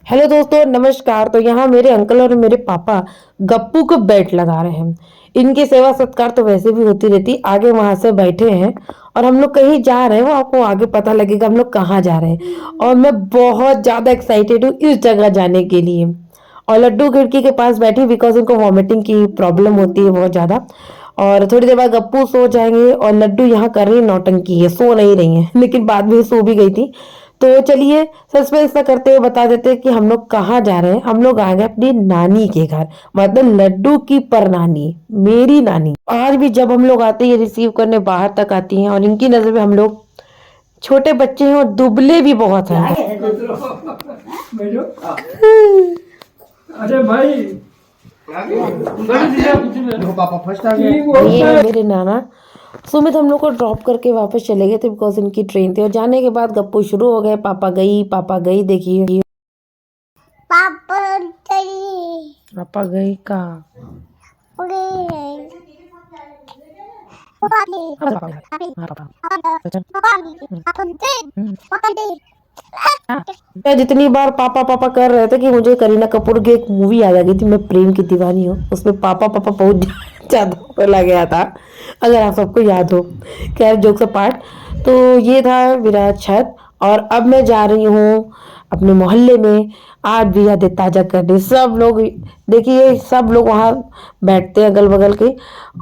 Hello दोस्तों, नमस्कार। तो यहाँ मेरे अंकल और मेरे पापा गप्पू को बेल्ट लगा रहे हैं। इनकी सेवा सत्कार तो वैसे भी होती रहती, आगे वहां से बैठे हैं और हम लोग कहीं जा रहे हैं, वो आपको आगे पता लगेगा हम लोग कहाँ जा रहे हैं। और मैं बहुत ज्यादा एक्साइटेड हूँ इस जगह जाने के लिए। और लड्डू खिड़की के पास बैठी बिकॉज उनको वॉमिटिंग की प्रॉब्लम होती है बहुत ज्यादा। और थोड़ी देर बाद गप्पू सो जाएंगे और लड्डू यहाँ कर रही है नौटंकी है, सो नहीं रही है लेकिन बाद में सो भी गई थी। तो चलिए सस्पेंस ना करते हुए बता देते हैं कि हम लोग कहाँ जा रहे हैं। हम लोग आ गए अपनी नानी के घर, मतलब लड्डू की परनानी, मेरी नानी। आज भी जब हम लोग आते हैं रिसीव करने बाहर तक आती हैं और इनकी नजर में हम लोग छोटे बच्चे हैं और दुबले भी बहुत हैं। अरे भाई पापा फर्स्ट आ गए। ये है मेरे नाना। सुमित हम लोग को ड्रॉप करके वापस चले गए थे बिकॉज इनकी ट्रेन थी। और जाने के बाद गप्पू शुरू हो गए, पापा गई देखिए। पापा गई कहाँ? मैं जितनी बार पापा पापा कर रहे थे कि मुझे करीना कपूर की एक मूवी याद आ गई थी, मैं प्रेम की दीवानी हूँ, उसमें पापा पापा बहुत ज्यादा बोला गया था, अगर आप सबको याद हो। खैर जोक से पार्ट। तो ये था मेरा छत और अब मैं जा रही हूँ अपने मोहल्ले में आज भी यादें ताजा करने। सब लोग देखिए, सब लोग वहाँ बैठते हैं अगल बगल के।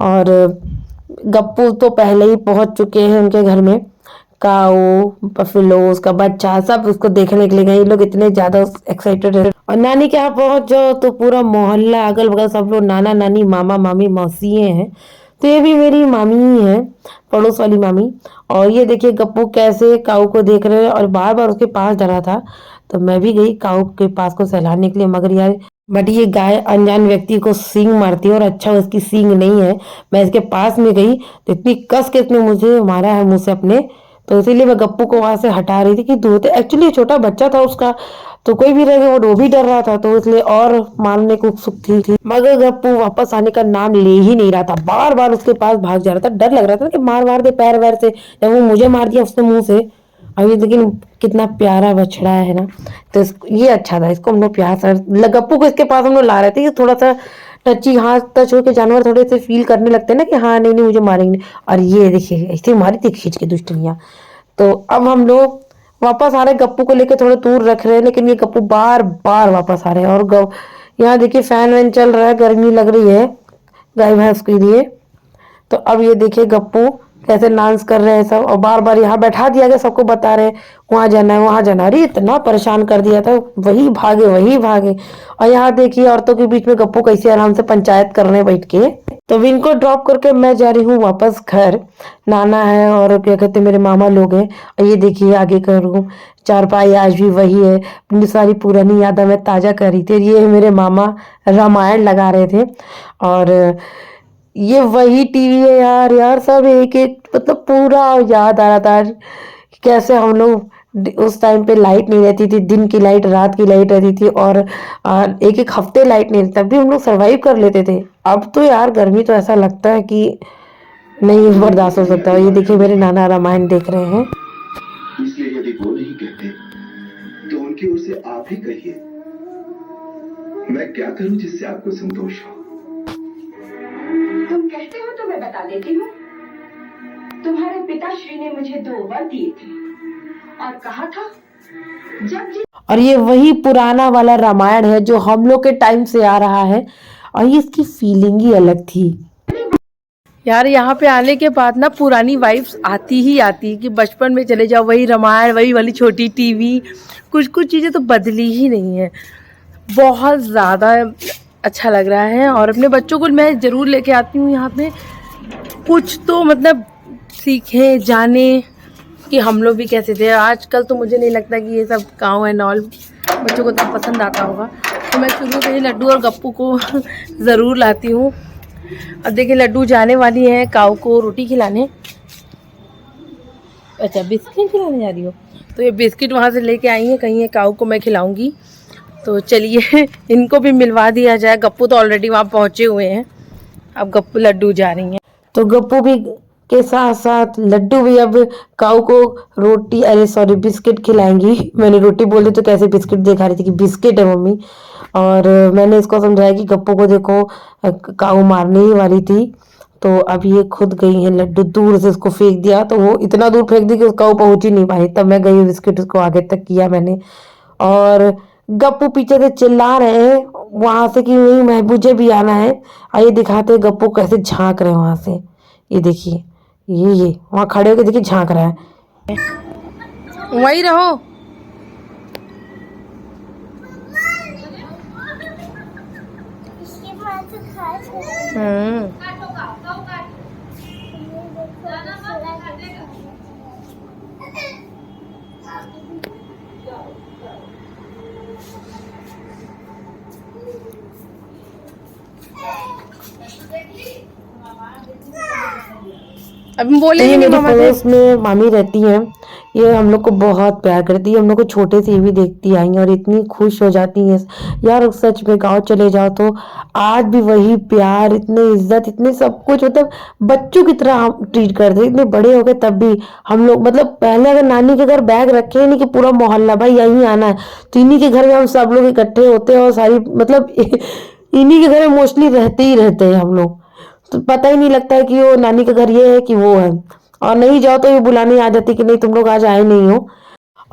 और गप्पू तो पहले ही पहुंच चुके हैं उनके घर में। काऊ, बफेलो, उसका बच्चा सब उसको देखने के लिए गए। ये लोग इतने ज्यादा एक्साइटेड है। और नानी के यहाँ पहुंच जाओ तो पूरा मोहल्ला अगल बगल सब लोग, नाना नानी मामा मामी मौसी हैं। तो ये भी मेरी मामी ही है, पड़ोस वाली मामी। और ये देखिए गप्पू कैसे काऊ को देख रहे हैं और बार बार उसके पास डरा था। तो मैं भी गई काऊ के पास को सहलाने के लिए, मगर यार बट ये गाय अनजान व्यक्ति को सींग मारती है और अच्छा उसकी सींग नहीं है। मैं इसके पास में गई तो इतनी कस के इसने मुझे मारा है मुंह से अपने। तो इसीलिए मैं गप्पू को वहां से हटा रही थी कि दूर एक्चुअली छोटा बच्चा था उसका, तो कोई भी रहेगा वो भी डर रहा था, तो इसलिए और मारने को उत्सुक थी। मगर गप्पू वापस आने का नाम ले ही नहीं रहा था, बार बार उसके पास भाग जा रहा था। डर लग रहा था कि मार मार दे पैर वैर से, जब वो मुझे मार दिया उसने मुंह से। अभी लेकिन कितना प्यारा बछड़ा है ना। तो ये अच्छा था, इसको हम लोग प्यार से गप्पू को इसके पास हम लोग ला रहे थे कि थोड़ा सा टची, हाथ टच होकर जानवर थोड़े से फील करने लगते हैं ना कि हाँ नहीं नहीं मुझे मारेंगे। और ये देखिए ऐसे मारी थी खींच के दुष्टनिया। तो अब हम लोग वापस आ रहे, गप्पू को लेकर थोड़ा दूर रख रहे हैं, लेकिन ये गप्पू बार बार वापस आ रहे हैं। और यहाँ देखिए फैन वैन चल रहा है, गर्मी लग रही है गाय भैंस के लिए। तो अब ये देखिए गप्पू कैसे डांस कर रहे हैं सब, और बार बार यहाँ बैठा दिया गया, सबको बता रहे वहां जाना है वहां जाना है। अरे इतना परेशान कर दिया था, वही भागे वही भागे। और यहाँ देखिए औरतों के बीच में गप्पू कैसे आराम से पंचायत करने बैठ के। तो इनको ड्रॉप करके मैं जा रही हूँ वापस घर। नाना है और क्या कहते मेरे मामा लोग हैं। और ये देखिए आगे का रूम, चारपाई आज भी वही है। अपनी सारी पुरानी यादें मैं ताजा कर रही थी। ये मेरे मामा रामायण लगा रहे थे। और ये वही टीवी है यार, यार सब एक एक मतलब पूरा याद आ रहा था कैसे हम लोग उस टाइम पे लाइट नहीं रहती थी, दिन की लाइट रात की लाइट रहती थी। और एक एक हफ्ते लाइट नहीं रहती, तब भी हम लोग सरवाइव कर लेते थे। अब तो यार गर्मी तो ऐसा लगता है कि नहीं बर्दाश्त हो सकता। ये देखिए मेरे नाना रामायण देख रहे हैं। इसलिए यदि वो नहीं कहते तो उनकी ओर से आप ही कहिए, मैं क्या करूं जिससे आपको संतोष हो। तुम कहते हो तो मैं बता देती हूँ। तुम्हारे पिताश्री ने मुझे 2 वर दिए थे और कहा था जब और ये वही पुराना वाला रामायण है जो हम लोग के टाइम से आ रहा है। और ये इसकी फीलिंग ही अलग थी यार। यहाँ पे आने के बाद ना पुरानी वाइब्स आती ही आती कि बचपन में चले जाओ, वही रामायण वही वाली छोटी टीवी। कुछ कुछ चीज़ें तो बदली ही नहीं है। बहुत ज़्यादा अच्छा लग रहा है और अपने बच्चों को मैं ज़रूर लेके आती हूँ यहाँ पे, कुछ तो मतलब सीखें जाने कि हम लोग भी कैसे थे। आजकल तो मुझे नहीं लगता कि ये सब गाँव एंड ऑल बच्चों को तो पसंद आता होगा। तो मैं शुरू से ही लड्डू और गप्पू को ज़रूर लाती हूँ। अब देखिए लड्डू जाने वाली है काऊ को रोटी खिलाने। अच्छा बिस्किट खिलाने जा रही हो, तो ये बिस्किट वहाँ से लेके आई है, कहीं काऊ को मैं खिलाऊंगी। तो चलिए इनको भी मिलवा दिया जाए। गप्पू तो ऑलरेडी वहाँ पहुँचे हुए हैं, अब गप्पू लड्डू जा रही हैं। तो गप्पू भी के साथ साथ लड्डू भी अब काऊ को रोटी, अरे सॉरी, बिस्किट खिलाएंगी। मैंने रोटी बोल दी तो कैसे बिस्किट दिखा रही थी कि बिस्किट है मम्मी। और मैंने इसको समझाया कि गप्पू को देखो काऊ मारने ही वाली थी, तो अब ये खुद गई है लड्डू, दूर से उसको फेंक दिया तो वो इतना दूर फेंक दी कि उसका वो पहुंच ही नहीं पाई। तब मैं गई बिस्किट उसको आगे तक किया मैंने। और गप्पू पीछे से चिल्ला रहे हैं वहां से कि नहीं मैं, मुझे भी आना है। आइए दिखाते हैं गप्पू कैसे झांक रहे हैं वहां से। ये देखिए, ये वहां खड़े होकर देखिए झांक रहा है। वही रहो। अब बोले ये मेरे मेरे पड़ोस में मामी रहती हैं, ये हम लोग को बहुत प्यार करती है, हम लोग को छोटे से भी देखती आई हैं और इतनी खुश हो जाती हैं यार। सच में गांव चले जाओ तो आज भी वही प्यार, इतनी इज्जत, इतने सब कुछ, मतलब बच्चों की तरह ट्रीट करते हैं। इतने बड़े हो गए तब भी हम लोग, मतलब पहले अगर नानी के घर बैग रखे नहीं कि पूरा मोहल्ला भाई यहीं आना है, तो इन्हीं के घर में हम सब लोग इकट्ठे होते हैं और सारी मतलब इन्हीं के घर में मोस्टली रहते ही रहते हैं हम लोग। तो पता ही नहीं लगता है कि वो नानी का घर ये है कि वो है। और नहीं जाओ तो ये बुलाने आ जाती कि नहीं तुम लोग आज आए नहीं हो।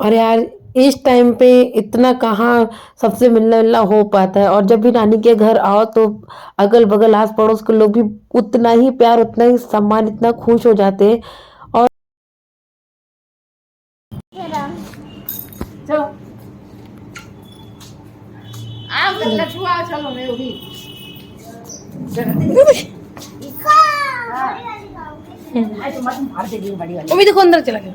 और यार इस टाइम पे इतना कहाँ सबसे मिलना मिलना हो पाता है। और जब भी नानी के घर आओ तो अगल बगल आस पड़ोस के लोग भी उतना ही प्यार, उतना ही सम्मान, इतना खुश हो जाते हैं। और वो भी देखो अंदर चला गया।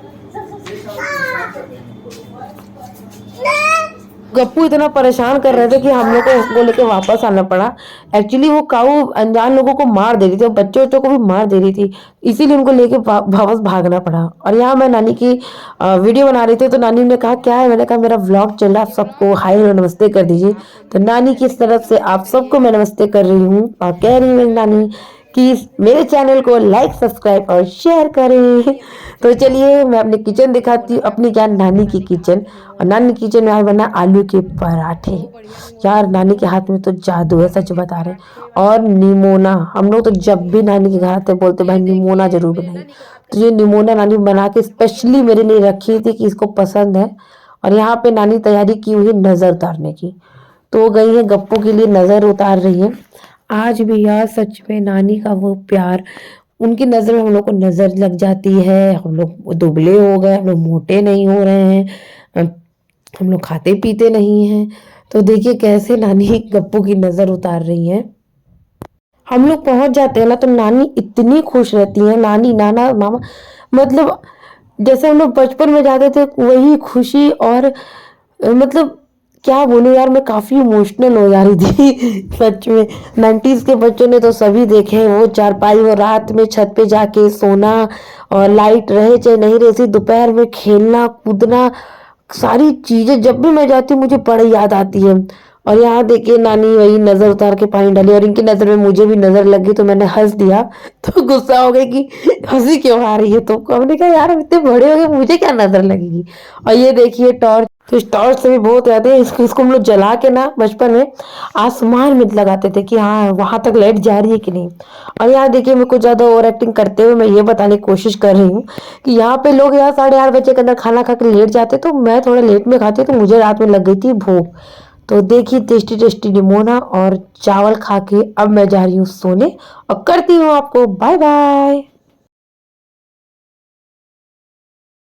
गप्पू इतना परेशान कर रहे थे कि हम लोग को उसको लेके वापस आना पड़ा। एक्चुअली वो काऊ अनजान लोगों को मार दे रही थी और बच्चों बच्चों को भी मार दे रही थी, इसीलिए उनको लेके वापस भागना पड़ा। और यहाँ मैं नानी की वीडियो बना रही थी तो नानी ने कहा क्या है, मैंने कहा मेरा व्लॉग चल रहा है, आप सबको हाय और नमस्ते कर दीजिए। तो नानी की तरफ से आप सबको मैं नमस्ते कर रही हूँ और कह रही हूँ नानी कि मेरे चैनल को लाइक, सब्सक्राइब और शेयर करें। तो चलिए मैं अपनी किचन दिखाती हूँ, अपनी क्या नानी की किचन। और नानी किचन में आज बना आलू के पराठे। यार नानी के हाथ में तो जादू है, सच बता रहे। और निमोना, हम लोग तो जब भी नानी के घर आते बोलते भाई निमोना जरूर बनाइए। तो ये निमोना नानी बना के स्पेशली मेरे लिए रखी थी कि इसको पसंद है। और यहाँ पे नानी तैयारी की हुई नजर उतारने की, तो गई है गप्पू के लिए नजर उतार रही है। आज भी यार सच में नानी का वो प्यार, उनकी नजर में हम लोग को नजर लग जाती है। हम लोग दुबले हो गए, हम लोग मोटे नहीं हो रहे हैं, हम लोग खाते पीते नहीं हैं। तो देखिए कैसे नानी गप्पू की नजर उतार रही है। हम लोग पहुंच जाते हैं ना तो नानी इतनी खुश रहती है, नानी नाना मामा, मतलब जैसे हम लोग बचपन में जाते थे वही खुशी। और मतलब क्या बोलूं यार, मैं काफी इमोशनल हो जा रही थी सच में। 90s के बच्चों ने तो सभी देखे हैं, वो चारपाई, वो रात में छत पे जाके सोना, और लाइट रहे चाहे नहीं रहे, दोपहर में खेलना कूदना, सारी चीजें जब भी मैं जाती हूँ मुझे बड़ी याद आती है। और यहाँ देखिए नानी वही नजर उतार के पानी डाली और इनकी नजर में मुझे भी नजर लगी तो मैंने हंस दिया। तो गुस्सा हो गई कि हंसी क्यों आ रही है तुमको। हमने कहा यार इतने बड़े हो गए मुझे क्या नजर लगेगी। और ये देखिए टॉर्च, तो इस टॉर्च से भी बहुत याद है। इसको हम लोग जला के ना बचपन में आसमान में लगाते थे कि हाँ वहां तक लाइट जा रही है कि नहीं। और यहाँ देखिए मैं कुछ ज्यादा ओवर एक्टिंग करते हुए मैं ये बताने की कोशिश कर रही हूँ कि यहाँ पे लोग यार 8:30 के अंदर खाना खा के लेट जाते, तो मैं थोड़ा लेट में खाती, तो मुझे रात में लग गई थी भूख। तो देखिए टेस्टी टेस्टी निमोना और चावल खा के अब मैं जा रही हूँ सोने और करती हूँ आपको बाय बाय।